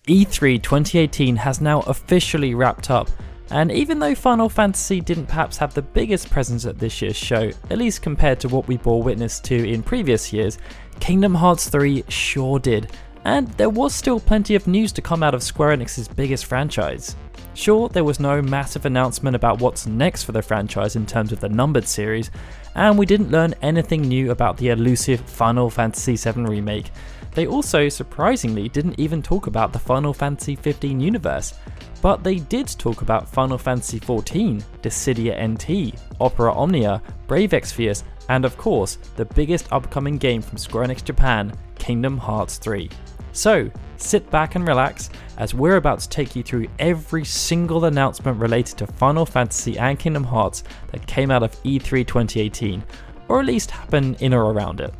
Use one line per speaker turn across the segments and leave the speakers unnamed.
E3 2018 has now officially wrapped up, and even though Final Fantasy didn't perhaps have the biggest presence at this year's show, at least compared to what we bore witness to in previous years, Kingdom Hearts 3 sure did, and there was still plenty of news to come out of Square Enix's biggest franchise. Sure, there was no massive announcement about what's next for the franchise in terms of the numbered series, and we didn't learn anything new about the elusive Final Fantasy VII Remake. They also, surprisingly, didn't even talk about the Final Fantasy XV universe, but they did talk about Final Fantasy XIV, Dissidia NT, Opera Omnia, BRAVEEXVIUS, and of course, the biggest upcoming game from Square Enix Japan, Kingdom Hearts 3. So, sit back and relax, as we're about to take you through every single announcement related to Final Fantasy and Kingdom Hearts that came out of E3 2018, or at least happened in or around it.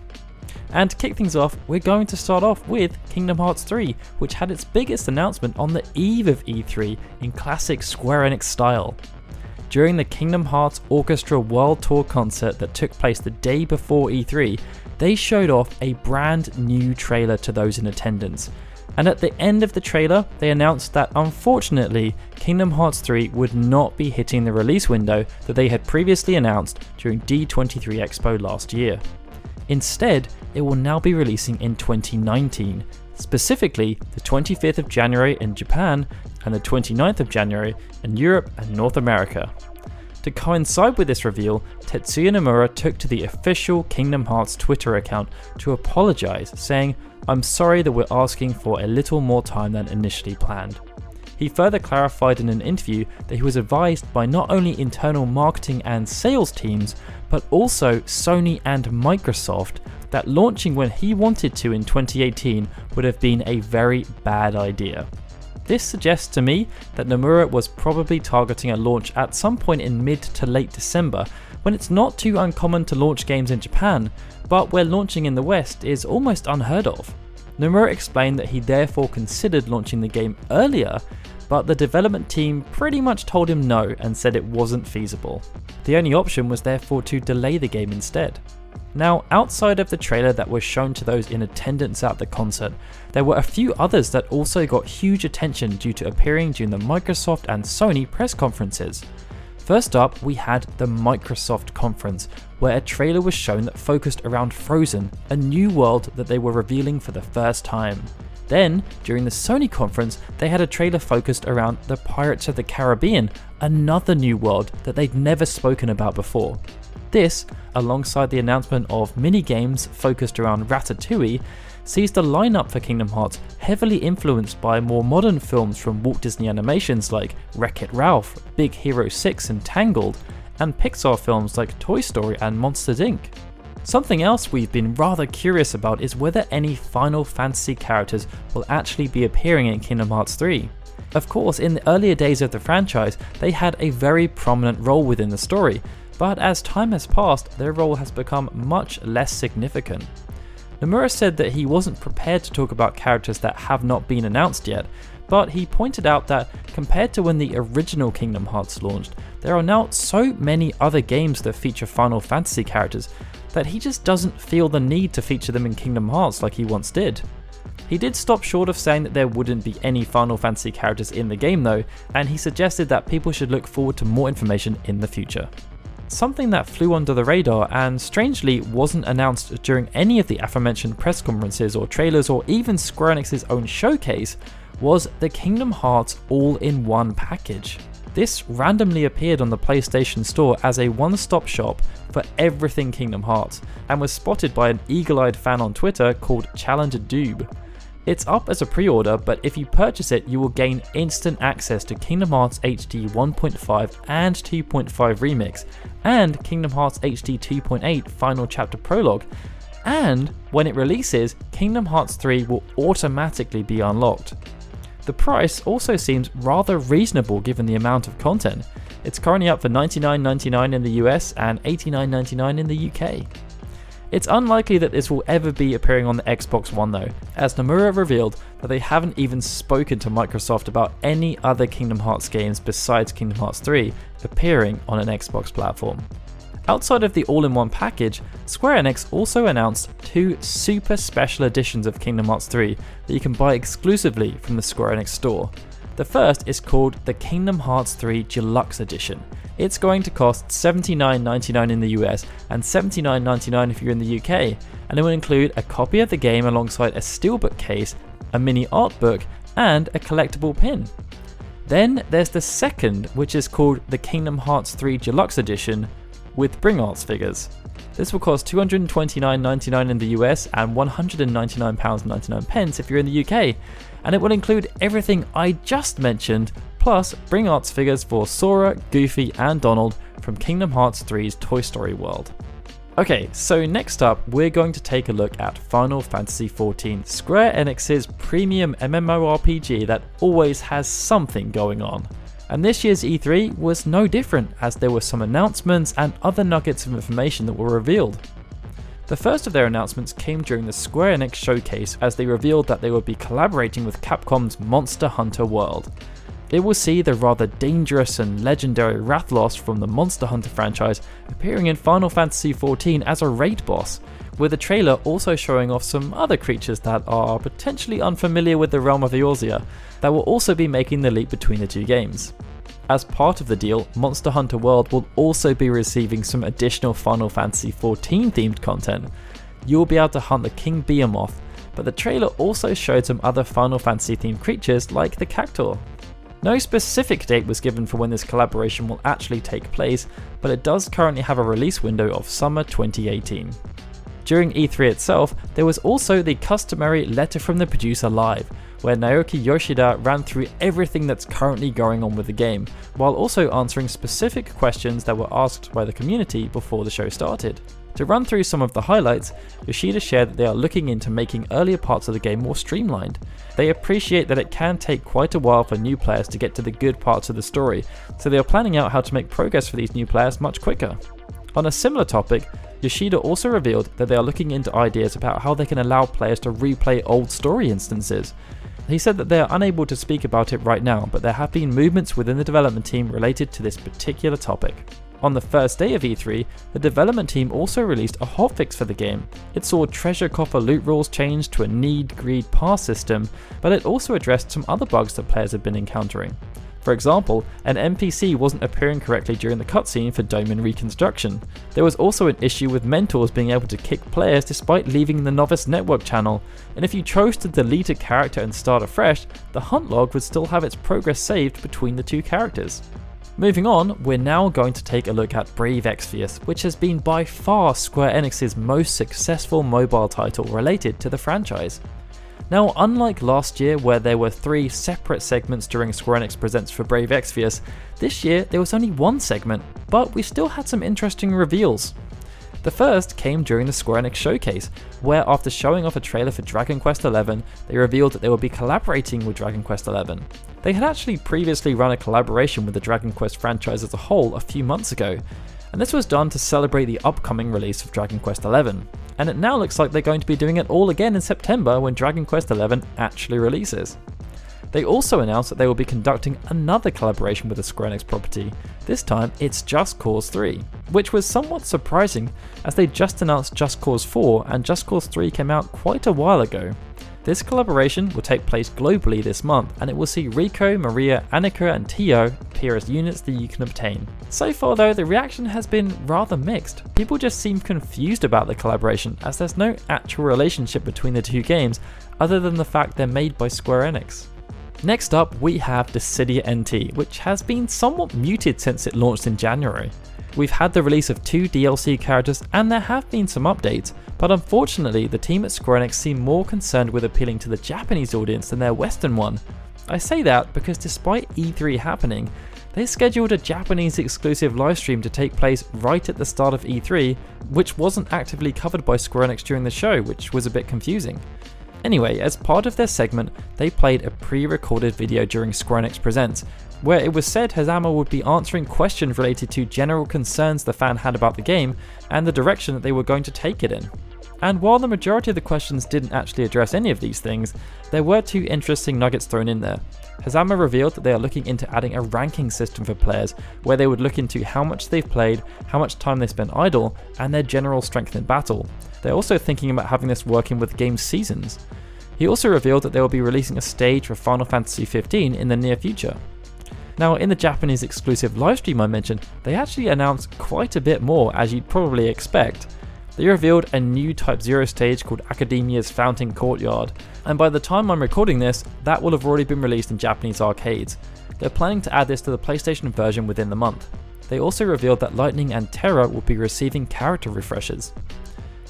And to kick things off, we're going to start off with Kingdom Hearts 3, which had its biggest announcement on the eve of E3 in classic Square Enix style. During the Kingdom Hearts Orchestra World Tour concert that took place the day before E3, they showed off a brand new trailer to those in attendance. And at the end of the trailer, they announced that unfortunately, Kingdom Hearts 3 would not be hitting the release window that they had previously announced during D23 Expo last year. Instead, it will now be releasing in 2019, specifically the 25th of January in Japan and the 29th of January in Europe and North America. To coincide with this reveal, Tetsuya Nomura took to the official Kingdom Hearts Twitter account to apologise, saying, "I'm sorry that we're asking for a little more time than initially planned." He further clarified in an interview that he was advised by not only internal marketing and sales teams, but also Sony and Microsoft that launching when he wanted to in 2018 would have been a very bad idea. This suggests to me that Nomura was probably targeting a launch at some point in mid to late December, when it's not too uncommon to launch games in Japan, but where launching in the West is almost unheard of. Nomura explained that he therefore considered launching the game earlier, but the development team pretty much told him no and said it wasn't feasible. The only option was therefore to delay the game instead. Now, outside of the trailer that was shown to those in attendance at the concert, there were a few others that also got huge attention due to appearing during the Microsoft and Sony press conferences. First up, we had the Microsoft conference, where a trailer was shown that focused around Frozen, a new world that they were revealing for the first time. Then, during the Sony conference, they had a trailer focused around the Pirates of the Caribbean, another new world that they'd never spoken about before. This, alongside the announcement of mini-games focused around Ratatouille, sees the lineup for Kingdom Hearts heavily influenced by more modern films from Walt Disney Animations like Wreck-It Ralph, Big Hero 6 and Tangled, and Pixar films like Toy Story and Monsters Inc. Something else we've been rather curious about is whether any Final Fantasy characters will actually be appearing in Kingdom Hearts 3. Of course, in the earlier days of the franchise, they had a very prominent role within the story, but as time has passed, their role has become much less significant. Nomura said that he wasn't prepared to talk about characters that have not been announced yet, but he pointed out that compared to when the original Kingdom Hearts launched, there are now so many other games that feature Final Fantasy characters that he just doesn't feel the need to feature them in Kingdom Hearts like he once did. He did stop short of saying that there wouldn't be any Final Fantasy characters in the game though, and he suggested that people should look forward to more information in the future. Something that flew under the radar and strangely wasn't announced during any of the aforementioned press conferences or trailers or even Square Enix's own showcase was the Kingdom Hearts all-in-one package. This randomly appeared on the PlayStation Store as a one-stop shop for everything Kingdom Hearts and was spotted by an eagle-eyed fan on Twitter called Challenger Doob. It's up as a pre-order, but if you purchase it, you will gain instant access to Kingdom Hearts HD 1.5 and 2.5 Remix, and Kingdom Hearts HD 2.8 Final Chapter Prologue, and when it releases, Kingdom Hearts 3 will automatically be unlocked. The price also seems rather reasonable given the amount of content. It's currently up for $99.99 in the US and $89.99 in the UK. It's unlikely that this will ever be appearing on the Xbox One though, as Nomura revealed that they haven't even spoken to Microsoft about any other Kingdom Hearts games besides Kingdom Hearts 3 appearing on an Xbox platform. Outside of the all-in-one package, Square Enix also announced 2 super special editions of Kingdom Hearts 3 that you can buy exclusively from the Square Enix store. The first is called the Kingdom Hearts 3 Deluxe Edition. It's going to cost $79.99 in the US and $79.99 if you're in the UK, and it will include a copy of the game alongside a steelbook case, a mini art book, and a collectible pin. Then there's the second, which is called the Kingdom Hearts 3 Deluxe Edition with Bring Arts figures. This will cost $229.99 in the US and £199.99 if you're in the UK, and it will include everything I just mentioned, plus Bring Arts figures for Sora, Goofy, and Donald from Kingdom Hearts 3's Toy Story World. Okay, so next up we're going to take a look at Final Fantasy XIV, Square Enix's premium MMORPG that always has something going on. And this year's E3 was no different, as there were some announcements and other nuggets of information that were revealed. The first of their announcements came during the Square Enix showcase, as they revealed that they would be collaborating with Capcom's Monster Hunter World. It will see the rather dangerous and legendary Rathalos from the Monster Hunter franchise appearing in Final Fantasy XIV as a raid boss, with the trailer also showing off some other creatures that are potentially unfamiliar with the realm of Eorzea, that will also be making the leap between the two games. As part of the deal, Monster Hunter World will also be receiving some additional Final Fantasy XIV themed content. You'll be able to hunt the King Behemoth, but the trailer also showed some other Final Fantasy themed creatures like the Cactuar. No specific date was given for when this collaboration will actually take place, but it does currently have a release window of summer 2018. During E3 itself, there was also the customary Letter from the Producer Live, where Naoki Yoshida ran through everything that's currently going on with the game, while also answering specific questions that were asked by the community before the show started. To run through some of the highlights, Yoshida shared that they are looking into making earlier parts of the game more streamlined. They appreciate that it can take quite a while for new players to get to the good parts of the story, so they are planning out how to make progress for these new players much quicker. On a similar topic, Yoshida also revealed that they are looking into ideas about how they can allow players to replay old story instances. He said that they are unable to speak about it right now, but there have been movements within the development team related to this particular topic. On the first day of E3, the development team also released a hotfix for the game. It saw treasure coffer loot rules changed to a need, greed, pass system, but it also addressed some other bugs that players have been encountering. For example, an NPC wasn't appearing correctly during the cutscene for Domain Reconstruction. There was also an issue with mentors being able to kick players despite leaving the Novice Network channel, and if you chose to delete a character and start afresh, the hunt log would still have its progress saved between the two characters. Moving on, we're now going to take a look at BRAVEEXVIUS, which has been by far Square Enix's most successful mobile title related to the franchise. Now, unlike last year where there were 3 separate segments during Square Enix Presents for BRAVEEXVIUS, this year there was only one segment, but we still had some interesting reveals. The first came during the Square Enix showcase, where after showing off a trailer for Dragon Quest XI, they revealed that they would be collaborating with Dragon Quest XI. They had actually previously run a collaboration with the Dragon Quest franchise as a whole a few months ago, and this was done to celebrate the upcoming release of Dragon Quest XI, and it now looks like they're going to be doing it all again in September when Dragon Quest XI actually releases. They also announced that they will be conducting another collaboration with the Square Enix property. This time it's Just Cause 3, which was somewhat surprising as they just announced Just Cause 4 and Just Cause 3 came out quite a while ago. This collaboration will take place globally this month, and it will see Rico, Maria, Annika and Tio appear as units that you can obtain. So far though, the reaction has been rather mixed. People just seem confused about the collaboration, as there's no actual relationship between the two games other than the fact they're made by Square Enix. Next up we have Dissidia NT, which has been somewhat muted since it launched in January. We've had the release of 2 DLC characters and there have been some updates, but unfortunately the team at Square Enix seem more concerned with appealing to the Japanese audience than their Western one. I say that because despite E3 happening, they scheduled a Japanese exclusive livestream to take place right at the start of E3, which wasn't actively covered by Square Enix during the show, which was a bit confusing. Anyway, as part of their segment, they played a pre-recorded video during Square Enix Presents, where it was said Hazama would be answering questions related to general concerns the fan had about the game and the direction that they were going to take it in. And while the majority of the questions didn't actually address any of these things, there were two interesting nuggets thrown in there. Hazama revealed that they are looking into adding a ranking system for players where they would look into how much they've played, how much time they spent idle, and their general strength in battle. They're also thinking about having this working with game seasons. He also revealed that they will be releasing a stage for Final Fantasy XV in the near future. Now, in the Japanese exclusive livestream I mentioned, they actually announced quite a bit more, as you'd probably expect. They revealed a new Type 0 stage called Academia's Fountain Courtyard, and by the time I'm recording this, that will have already been released in Japanese arcades. They're planning to add this to the PlayStation version within the month. They also revealed that Lightning and Terra will be receiving character refreshes.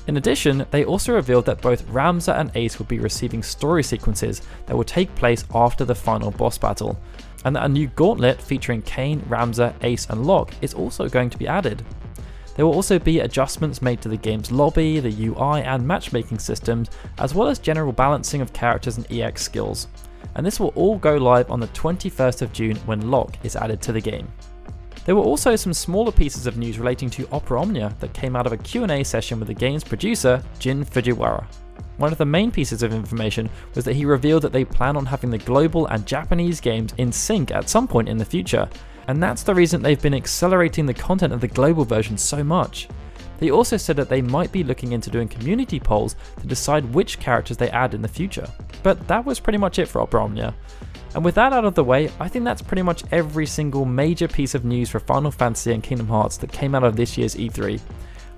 In addition, they also revealed that both Ramza and Ace will be receiving story sequences that will take place after the final boss battle, and that a new gauntlet featuring Kain, Ramza, Ace and Locke is also going to be added. There will also be adjustments made to the game's lobby, the UI and matchmaking systems, as well as general balancing of characters and EX skills. And this will all go live on the 21st of June when Locke is added to the game. There were also some smaller pieces of news relating to Opera-Omnia that came out of a Q&A session with the game's producer, Jin Fujiwara. One of the main pieces of information was that he revealed that they plan on having the global and Japanese games in sync at some point in the future, and that's the reason they've been accelerating the content of the global version so much. They also said that they might be looking into doing community polls to decide which characters they add in the future. But that was pretty much it for Opera-Omnia. And with that out of the way, I think that's pretty much every single major piece of news for Final Fantasy and Kingdom Hearts that came out of this year's E3.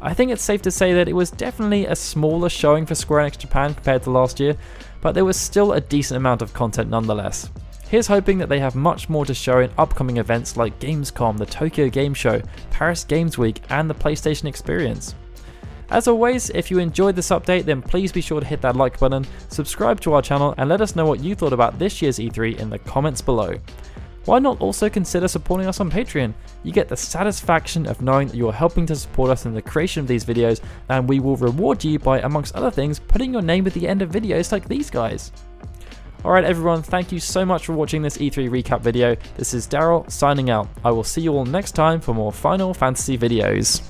I think it's safe to say that it was definitely a smaller showing for Square Enix Japan compared to last year, but there was still a decent amount of content nonetheless. Here's hoping that they have much more to show in upcoming events like Gamescom, the Tokyo Game Show, Paris Games Week and the PlayStation Experience. As always, if you enjoyed this update, then please be sure to hit that like button, subscribe to our channel and let us know what you thought about this year's E3 in the comments below. Why not also consider supporting us on Patreon? You get the satisfaction of knowing that you are helping to support us in the creation of these videos, and we will reward you by, amongst other things, putting your name at the end of videos like these guys. Alright everyone, thank you so much for watching this E3 recap video. This is Daryl signing out. I will see you all next time for more Final Fantasy videos.